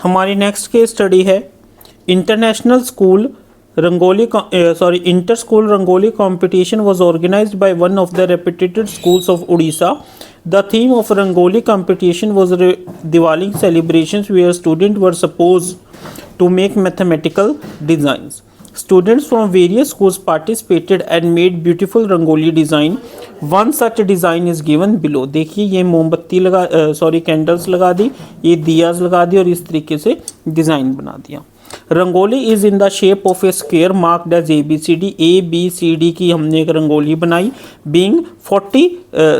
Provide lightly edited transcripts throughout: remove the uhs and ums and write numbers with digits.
हमारी next case study है international school rangoli inter school rangoli competition was organized by one of the reputed schools of Odisha. The theme of Rangoli competition was Diwali celebrations where students were supposed to make mathematical designs. Students from various schools participated and made beautiful rangoli design. One such design is given below. देखिए ये मोमबत्ती लगा candles लगा दी, ये दियाज लगा दी और इस तरीके से डिज़ाइन बना दिया. Rangoli is in the shape of a square marked as ABCD की हमने एक रंगोली बनाई. बीइंग 40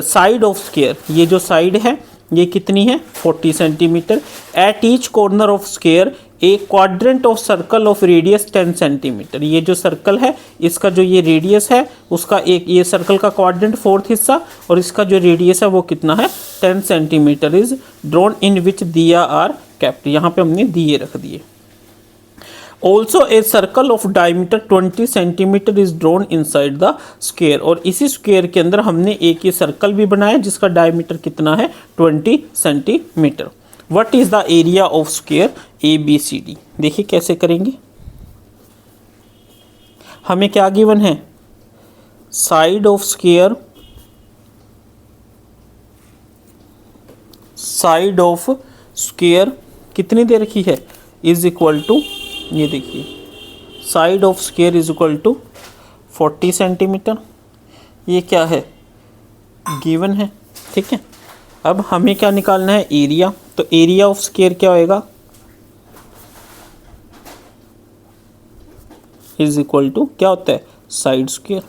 साइड ऑफ स्क्वेयर, ये जो साइड है ये कितनी है 40 centimetre. Eight each corner of square a quadrant of circle of radius 10 centimetre. ये जो सर्कल है इसका जो ये रेडियस है उसका एक ये सर्कल का क्वाड्रेंट फोर्थ हिस्सा और इसका जो रेडियस है वो कितना है 10 सेंटीमीटर इज ड्रॉन इन विच दिया आर कैप्ट. यहाँ पे हमने दिए रख दिए. Also a circle of diameter 20 centimetre is drawn inside the square. और इसी स्क्वेयर के अंदर हमने एक ये सर्कल भी बनाया जिसका डायमीटर कितना है 20 centimetre. What is the area of square ABCD. देखिए कैसे करेंगे. हमें क्या गिवन है side of square, side of square कितनी दे रखी है इज इक्वल टू, ये देखिए side of square is equal to 40 centimetre. ये क्या है गिवन है. ठीक है, अब हमें क्या निकालना है एरिया. तो एरिया ऑफ स्क्वेयर क्या होएगा इज इक्वल टू क्या होता है side square.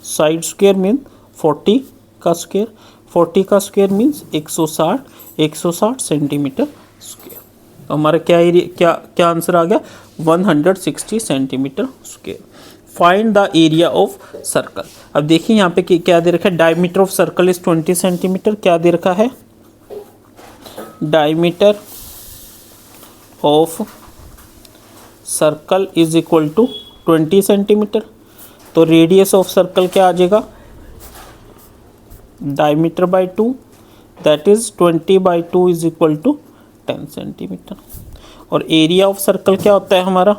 Side square mean 40 का स्क्वेयर, 40 का स्क्वेयर मीन्स 160 सेंटीमीटर स्क्वेयर. तो हमारा क्या एरिया क्या आंसर आ गया 160 centimetre square. Find the area of circle. अब देखिए यहाँ पे क्या दे रखा है diameter of circle is 20 centimetre. क्या दे रखा है diameter of circle is equal to 20 centimetre. तो रेडियस ऑफ सर्कल क्या आ जाएगा diameter by 2 that is 20 by 2 is equal to 10 centimetre. और एरिया ऑफ सर्कल क्या होता है हमारा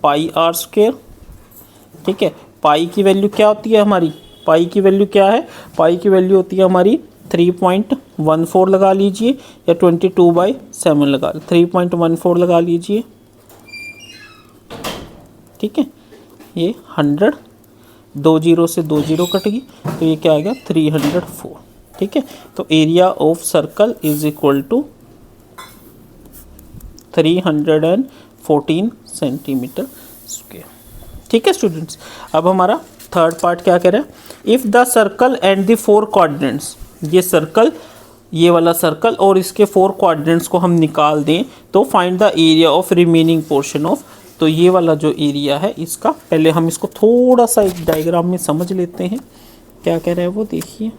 पाई आर स्क्वेयर. ठीक है, पाई की वैल्यू क्या होती है हमारी, पाई की वैल्यू क्या है, पाई की वैल्यू होती है हमारी 3.14 लगा लीजिए या 22/7 लगा 3.14 लगा लीजिए. ठीक है, ये 100 2 0 से 2 0 कट गई तो ये क्या आएगा 304. ठीक है, तो area of circle is equal to 314 centimetre square. ठीक है स्टूडेंट्स, अब हमारा थर्ड पार्ट क्या कह रहा है if the circle and the 4 quadrants. ये सर्कल ये वाला सर्कल और इसके 4 क्वाड्रेंट्स को हम निकाल दें तो find the area of remaining portion of. तो ये वाला जो एरिया है इसका पहले हम इसको थोड़ा सा एक डायग्राम में समझ लेते हैं क्या कह रहा है वो देखिए.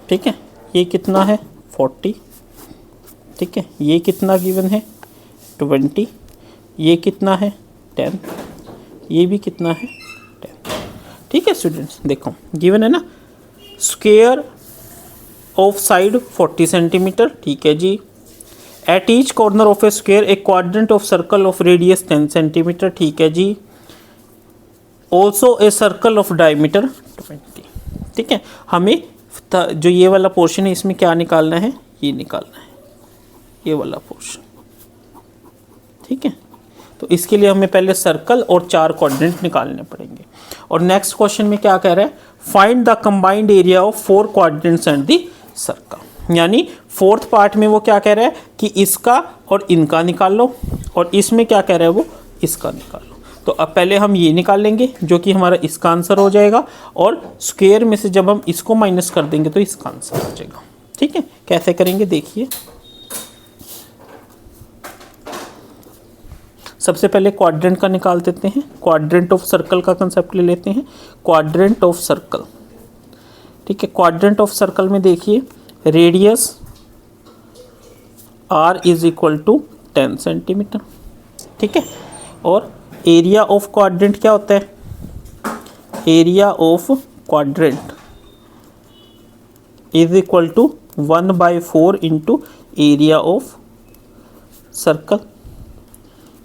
ठीक है, ये कितना है 40. ठीक है, ये कितना गिवन है 20, ये कितना है 10, ये भी कितना है 10. ठीक है स्टूडेंट्स, देखो गिवन है ना स्क्वेयर ऑफ साइड 40 सेंटीमीटर. ठीक है जी. At each corner of a square a quadrant of circle of radius 10 centimetre. ठीक है जी. Also a circle of diameter 20. ठीक है, हमें जो ये वाला पोर्शन है इसमें क्या निकालना है ये निकालना है ये वाला पोर्शन. ठीक है, तो इसके लिए हमें पहले सर्कल और 4 क्वाड्रेंट निकालने पड़ेंगे. और नेक्स्ट क्वेश्चन में क्या कह रहा है find the combined area of 4 quadrants and the circle. यानी फोर्थ पार्ट में वो क्या कह रहा है कि इसका और इनका निकाल लो और इसमें क्या कह रहा है वो इसका निकाल लो. तो अब पहले हम ये निकाल लेंगे जो कि हमारा इसका आंसर हो जाएगा और स्क्वायर में से जब हम इसको माइनस कर देंगे तो इसका आंसर हो जाएगा. ठीक है, कैसे करेंगे देखिए. सबसे पहले क्वाड्रेंट का निकाल देते हैं. क्वाड्रेंट ऑफ सर्कल का कंसेप्ट ले लेते हैं. Quadrant of circle. ठीक है, क्वाड्रेंट ऑफ सर्कल में देखिए radius r is equal to 10 centimetre. ठीक है, और एरिया ऑफ क्वाड्रेंट क्या होता है? Area of quadrant is equal to 1/4 into area of circle.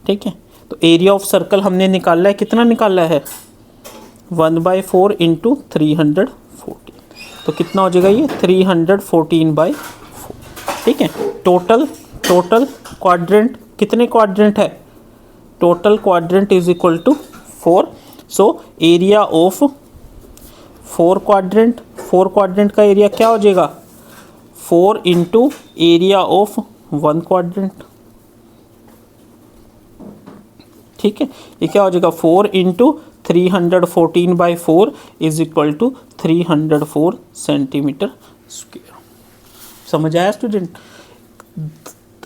ठीक है, तो एरिया ऑफ सर्कल हमने निकाला है, कितना निकाला है? 1/4 इंटू 314, तो कितना हो जाएगा ये? 314/4। ठीक है, टोटल क्वाड्रेंट, कितने क्वाड्रेंट है? Total quadrant is equal to 4। So area of 4 quadrant का एरिया क्या हो जाएगा? 4 इंटू एरिया ऑफ 1 क्वाड्रेंट। ठीक है, ये क्या हो जाएगा? 4 into 314/4 is equal to 304 centimetre square. समझ आया स्टूडेंट?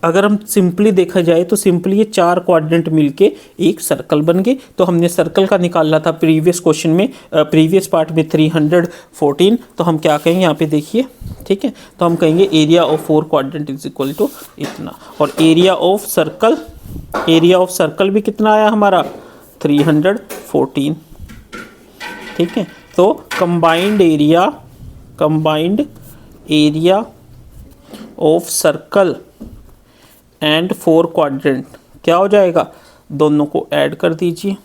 अगर हम सिंपली देखा जाए तो सिंपली ये 4 क्वाड्रेंट मिलके एक सर्कल बन गए। तो हमने सर्कल का निकाला था प्रीवियस क्वेश्चन में, प्रीवियस पार्ट में 314। तो हम क्या कहेंगे यहाँ पे देखिए, ठीक है, तो हम कहेंगे area of 4 quadrant is equal to इतना। और एरिया ऑफ सर्कल भी कितना आया हमारा? 314। ठीक है, तो combined area of circle and 4 quadrant क्या हो जाएगा? दोनों को ऐड कर दीजिए,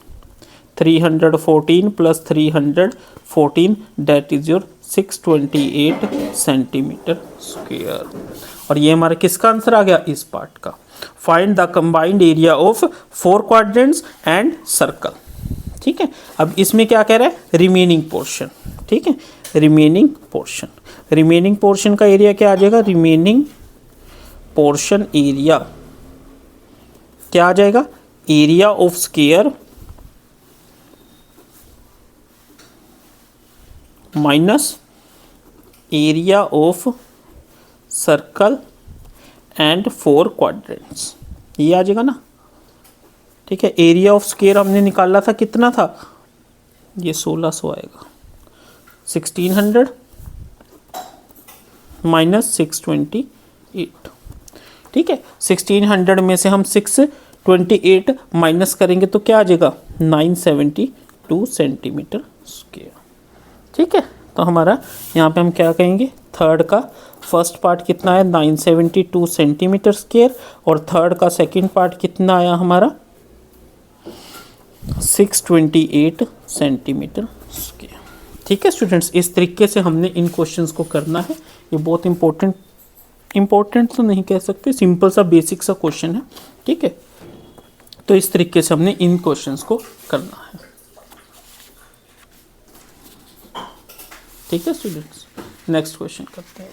314 plus 314 that is your 628 centimetre square. और ये हमारा किसका आंसर आ गया? इस पार्ट का। Find the combined area of 4 quadrants and circle. ठीक है, अब इसमें क्या कह रहा है? Remaining portion. ठीक है, रिमेनिंग पोर्शन का एरिया क्या आ जाएगा? रिमेनिंग पोर्शन एरिया क्या आ जाएगा? Area of square minus area of circle and 4 quadrants, ये आ जाएगा ना। ठीक है, एरिया ऑफ स्क्वायर हमने निकाला था, कितना था? ये 1600 आएगा। 1600 माइनस 628। ठीक है, 1600 में से हम 628 माइनस करेंगे तो क्या आ जाएगा? 972 सेंटीमीटर स्क्वायर। ठीक है, तो हमारा यहाँ पे हम क्या कहेंगे? थर्ड का फर्स्ट पार्ट कितना है? 972 सेंटीमीटर स्क्वायर। और थर्ड का सेकंड पार्ट कितना आया हमारा? 628 सेंटीमीटर स्क्वायर। ठीक है स्टूडेंट्स, इस तरीके से हमने इन क्वेश्चंस को करना है। ये बहुत इंपॉर्टेंट तो नहीं कह सकते, सिंपल सा बेसिक सा क्वेश्चन है। ठीक है, तो इस तरीके से हमने इन क्वेश्चंस को करना है। ठीक है स्टूडेंट्स, नेक्स्ट क्वेश्चन करते हैं।